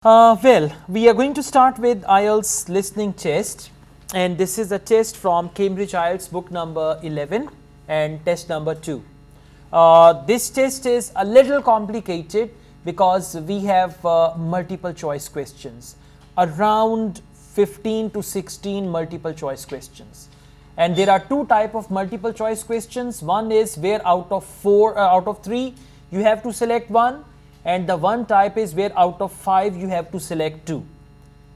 Well, we are going to start with IELTS listening test, and this is a test from Cambridge IELTS book number 11 and test number 2. This test is a little complicated because we have multiple choice questions, around 15 to 16 multiple choice questions. And there are two types of multiple choice questions. One is where out of 3 you have to select one, and the one type is where out of 5 you have to select 2.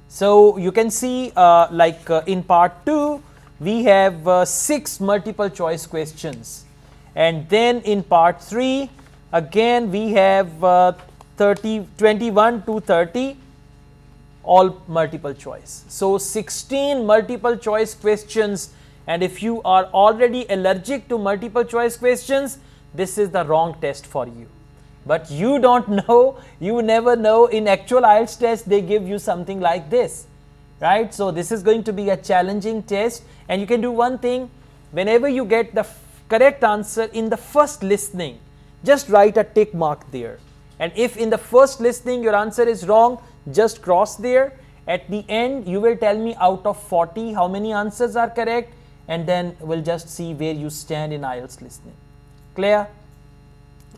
So you can see in part 2 we have 6 multiple choice questions, and then in part 3 again we have 21 to 30 all multiple choice. So 16 multiple choice questions, and if you are already allergic to multiple choice questions, this is the wrong test for you. But you don't know, you never know. In actual IELTS test, they give you something like this, right? So this is going to be a challenging test, and you can do one thing. Whenever you get the correct answer in the first listening, just write a tick mark there. And if in the first listening your answer is wrong, just cross there. At the end, you will tell me out of 40 how many answers are correct, and then we'll just see where you stand in IELTS listening. Clear?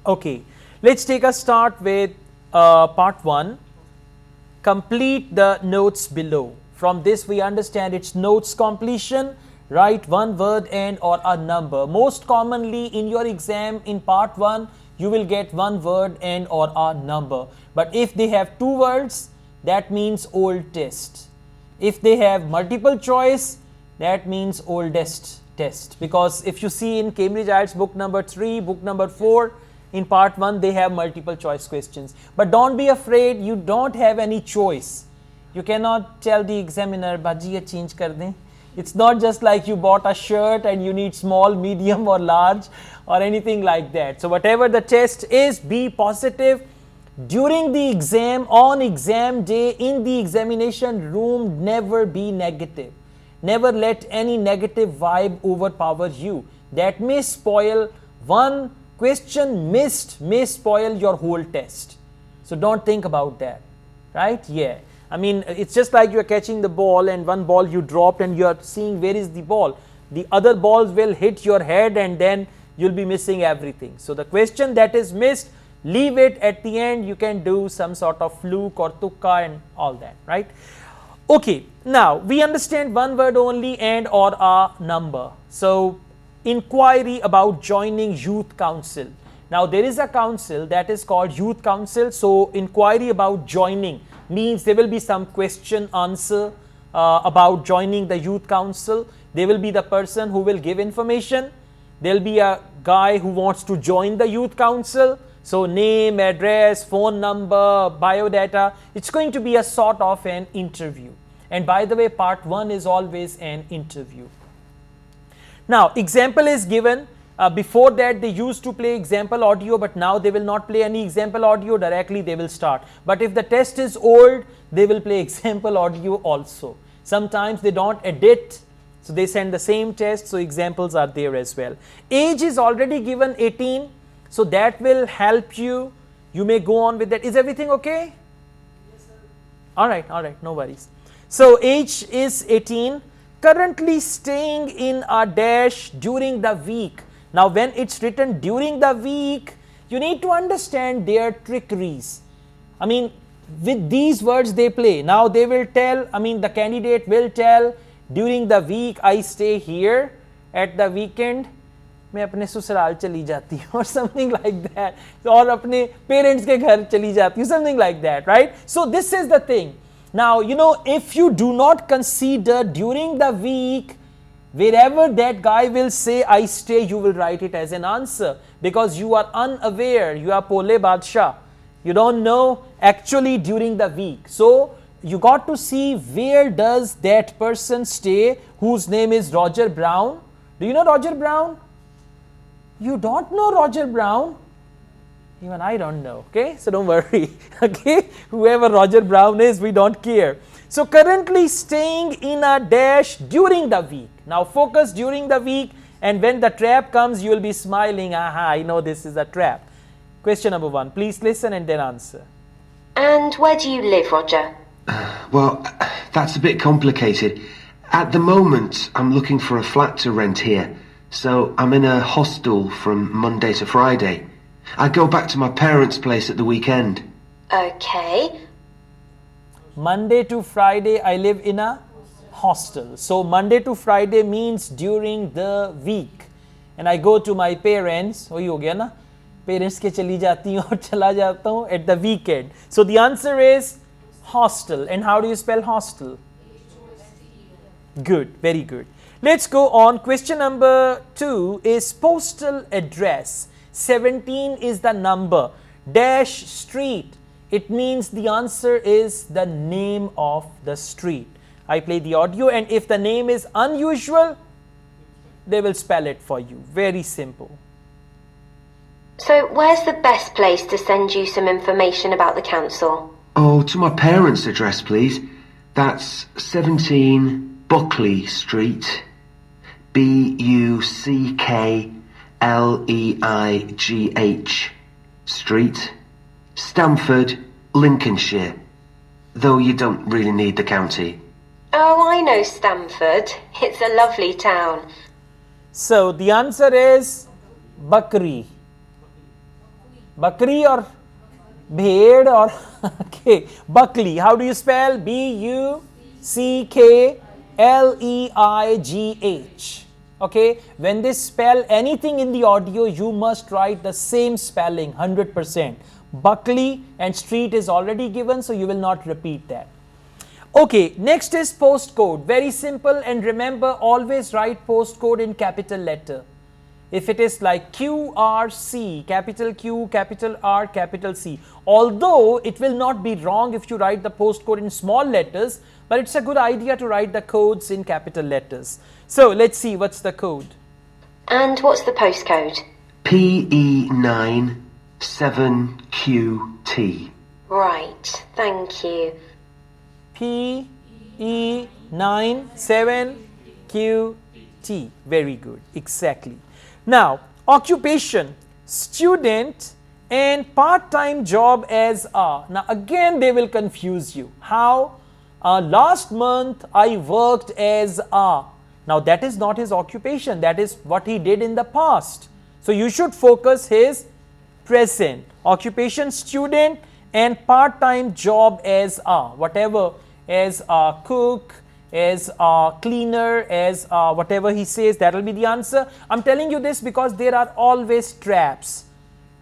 Okay. Let's take a start with part 1. Complete the notes below. From this we understand it's notes completion. Write one word and or a number. Most commonly in your exam in part 1 you will get one word and or a number. But if they have 2 words, that means old test. If they have multiple choice, that means oldest test. Because if you see in Cambridge IELTS book number 3, book number 4, in part 1 they have multiple choice questions. But don't be afraid, you don't have any choice. You cannot tell the examiner, Bhaji ye change kar dein. It's not just like you bought a shirt and you need small, medium or large or anything like that. So whatever the test is, be positive. During the exam, on exam day, in the examination room, never be negative. Never let any negative vibe overpower you. That may spoil one question missed, may spoil your whole test. So don't think about that, right? Yeah. I mean, it's just like you're catching the ball and one ball you dropped and you're seeing where is the ball. The other balls will hit your head and then you'll be missing everything. So the question that is missed, leave it at the end. You can do some sort of fluke or tukka and all that, right? Okay. Now we understand one word only and or a number. So inquiry about joining youth council. Now there is a council that is called youth council. So inquiry about joining means there will be some question answer about joining the youth council. There will be the person who will give information. There will be a guy who wants to join the youth council. So name, address, phone number, biodata. It's going to be a sort of an interview. And by the way, part 1 is always an interview. Now, example is given. Before that, they used to play example audio, but now they will not play any example audio. Directly they will start. But if the test is old, they will play example audio also. Sometimes they don't edit, so they send the same test, so examples are there as well. Age is already given 18, so that will help you. You may go on with that. Is everything okay? Yes, sir. All right, no worries. So age is 18. Currently staying in a dash during the week. Now when it's written during the week, you need to understand their trickeries. I mean, with these words they play. Now they will tell, the candidate will tell, during the week I stay here, at the weekend मैं अपने ससुराल चली जाती हूँ, or something like that, और अपने parents के घर चली जाती हूँ, something like that, right? So this is the thing. Now, if you do not consider during the week, wherever that guy will say I stay, you will write it as an answer because you are unaware. You are Pole Badshah. You don't know actually during the week. So you got to see where does that person stay whose name is Roger Brown. Do you know Roger Brown? You don't know Roger Brown? Even I don't know, okay? So don't worry, okay? Whoever Roger Brown is, we don't care. So currently staying in a dash during the week. Now focus during the week, and when the trap comes, you will be smiling. Aha, I know this is a trap. Question number 1. Please listen and then answer. And where do you live, Roger? Well, that's a bit complicated. At the moment, I'm looking for a flat to rent here. So I'm in a hostel from Monday to Friday. I go back to my parents' place at the weekend. Okay. Monday to Friday, I live in a hostel. So Monday to Friday means during the week. And I go to my parents. वही हो गया ना? Parents के चली जाती हूँ और चला जाता हूँ at the weekend. So the answer is hostel. And how do you spell hostel? Good, very good. Let's go on. Question number 2 is postal address. 17 is the number. Dash street. It means the answer is the name of the street. I play the audio, and if the name is unusual, they will spell it for you. Very simple. So where's the best place to send you some information about the council? Oh, to my parents' address, please. That's 17 Buckley Street, Buckleigh Street, Stamford, Lincolnshire, though you don't really need the county. Oh, I know Stamford. It's a lovely town. So the answer is Bakri. Bakri or Bhed or okay, Buckley. How do you spell? Buckleigh. Okay, when they spell anything in the audio, you must write the same spelling 100%. Buckley and street is already given, so you will not repeat that. Okay, next is postcode. Very simple, and remember, always write postcode in capital letter. If it is like QRC, capital Q, capital R, capital C. Although it will not be wrong if you write the postcode in small letters, but it's a good idea to write the codes in capital letters. So let's see what's the code. And what's the postcode? PE9 7QT. Right, thank you. PE97QT. Very good, exactly. Now, occupation, student and part-time job as a. Now again they will confuse you. How? Last month I worked as a. Now that is not his occupation, that is what he did in the past. So you should focus his present. Occupation student and part-time job as a. Whatever, as a cook, as a cleaner, as whatever he says, that will be the answer. I'm telling you this because there are always traps.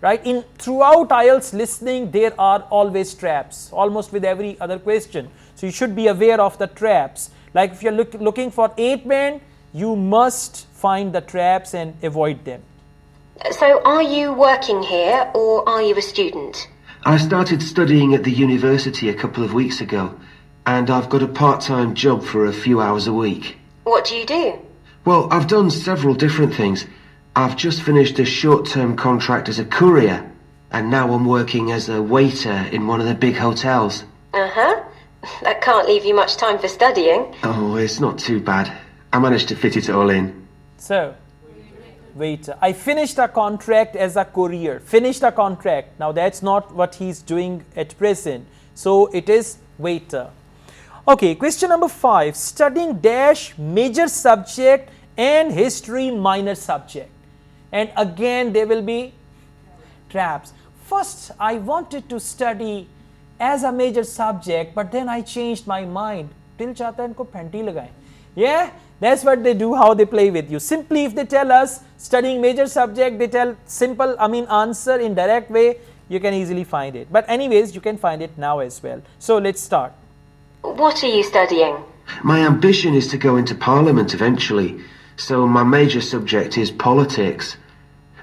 Right? Throughout IELTS listening, there are always traps, almost with every other question. So you should be aware of the traps. Like if you're looking for 8-band, you must find the traps and avoid them. So are you working here or are you a student? I started studying at the university a couple of weeks ago, and I've got a part-time job for a few hours a week. What do you do? Well, I've done several different things. I've just finished a short-term contract as a courier, and now I'm working as a waiter in one of the big hotels. Uh-huh. That can't leave you much time for studying. Oh, it's not too bad. I managed to fit it all in. So, waiter. I finished a contract as a courier. Finished a contract. Now that's not what he's doing at present. So it is waiter. Okay, question number 5. Studying dash major subject and history minor subject. And again there will be traps. First I wanted to study as a major subject, but then I changed my mind. Till chahta hai inko phanti lagaye. Yeah, that's what they do, how they play with you. Simply if they tell us studying major subject, they tell simple, answer in direct way, you can easily find it. But anyways, you can find it now as well. So let's start. What are you studying? My ambition is to go into Parliament eventually, so my major subject is politics.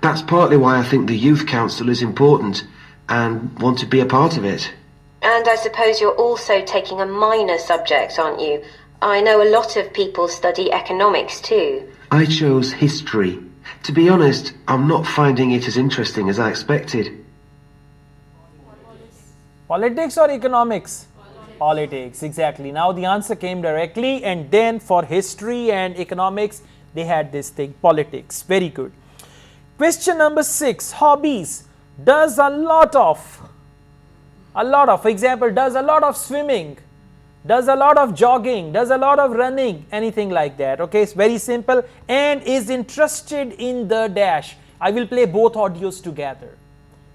That's partly why I think the Youth Council is important and want to be a part of it. And I suppose you're also taking a minor subject, aren't you? I know a lot of people study economics too. I chose history. To be honest, I'm not finding it as interesting as I expected. Politics or economics? Politics, exactly. Now the answer came directly, and then for history and economics, they had this thing, politics. Very good. Question number 6, hobbies. Does a lot of. A lot of, for example, does a lot of swimming, does a lot of jogging, does a lot of running, anything like that. Okay, it's very simple. And is interested in the dash. I will play both audios together.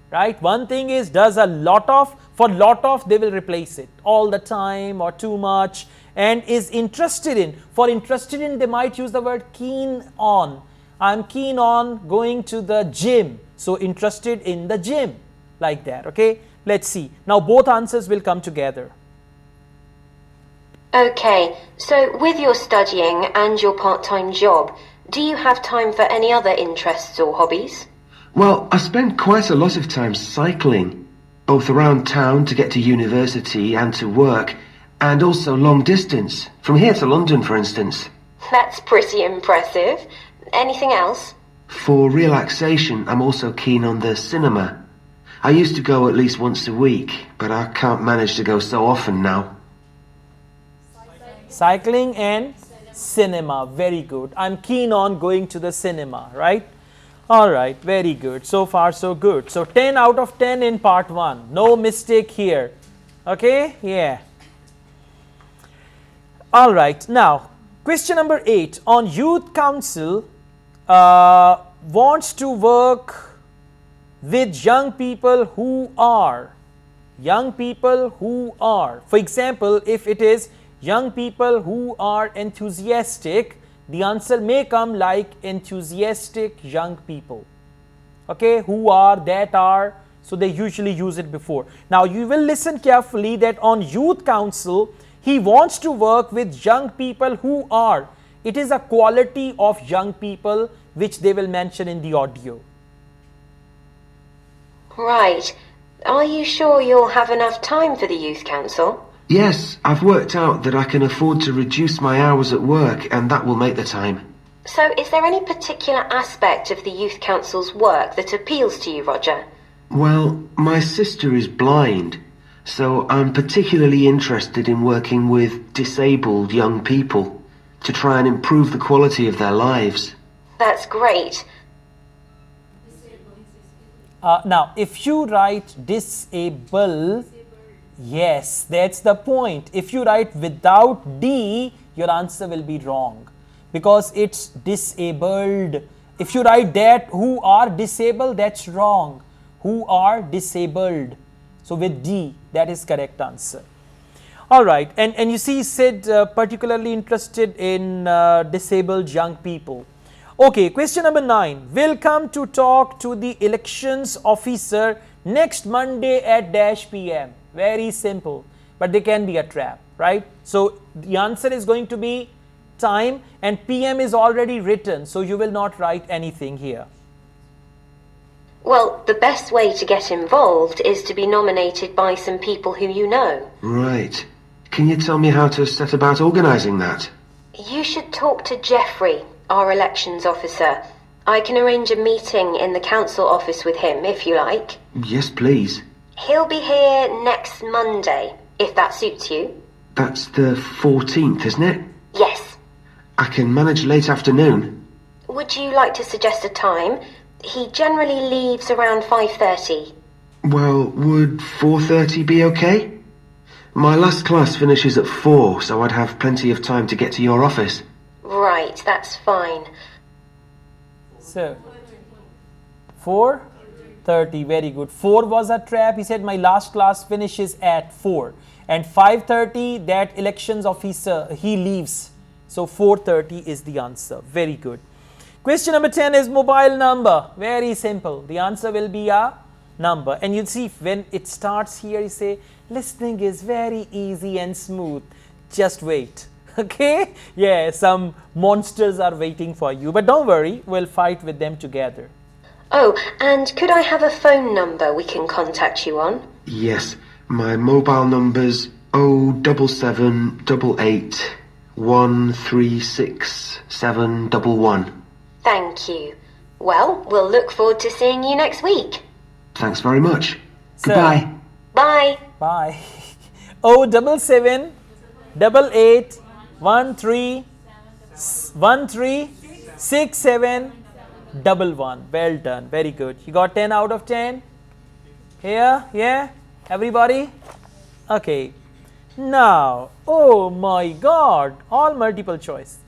Right, one thing is does a lot of, for lot of they will replace it all the time or too much, and is interested in, for interested in they might use the word keen on. I'm keen on going to the gym, so interested in the gym, like that. Okay, let's see. Now both answers will come together. Okay, so with your studying and your part-time job, do you have time for any other interests or hobbies? Well, I spend quite a lot of time cycling, both around town to get to university and to work, and also long distance, from here to London, for instance. That's pretty impressive. Anything else? For relaxation, I'm also keen on the cinema. I used to go at least once a week, but I can't manage to go so often now. Cycling and cinema, very good. I'm keen on going to the cinema, right? All right, very good. So far, so good. So 10 out of 10 in part 1. No mistake here. Okay, yeah. All right, now question number 8. On youth council, wants to work with young people who are. For example, if it is young people who are enthusiastic, the answer may come like enthusiastic young people. Okay, who are, that are, so they usually use it before. Now you will listen carefully that on youth council, he wants to work with young people who are. It is a quality of young people which they will mention in the audio. Right. Are you sure you'll have enough time for the youth council? Yes, I've worked out that I can afford to reduce my hours at work, and that will make the time. So is there any particular aspect of the youth council's work that appeals to you, Roger? Well, my sister is blind, so I'm particularly interested in working with disabled young people to try and improve the quality of their lives. That's great. Now, if you write disable, yes, that's the point. If you write without D, your answer will be wrong because it's disabled. If you write that who are disabled, that's wrong. Who are disabled. So with D, that is correct answer. All right, and you see, he said particularly interested in disabled young people. Okay, question number 9. Will come to talk to the elections officer next Monday at dash PM. Very simple, but they can be a trap, right? So the answer is going to be time, and PM is already written, so you will not write anything here. Well, the best way to get involved is to be nominated by some people who you know. Right. Can you tell me how to set about organising that? You should talk to Jeffrey, our elections officer. I can arrange a meeting in the council office with him, if you like. Yes, please. He'll be here next Monday, if that suits you. That's the 14th, isn't it? Yes. I can manage late afternoon. Would you like to suggest a time? He generally leaves around 5:30. Well, would 4:30 be okay? My last class finishes at 4, so I'd have plenty of time to get to your office. Right, that's fine. So, 4:30, very good. 4 was a trap. He said my last class finishes at 4. And 5:30, that elections officer, he leaves. So 4:30 is the answer. Very good. Question number 10 is mobile number. Very simple. The answer will be a number. And you'll see when it starts here, you say, listening is very easy and smooth. Just wait. Okay? Yeah, some monsters are waiting for you. But don't worry, we'll fight with them together. Oh, and could I have a phone number we can contact you on? Yes, my mobile number's 07788 136711. Thank you. Well, we'll look forward to seeing you next week. Thanks very much. So, Goodbye. Bye. Bye. 07788 136711. Well done. Very good. You got 10 out of 10? Here? Yeah? Everybody? Okay. Now, oh my God, all multiple choice.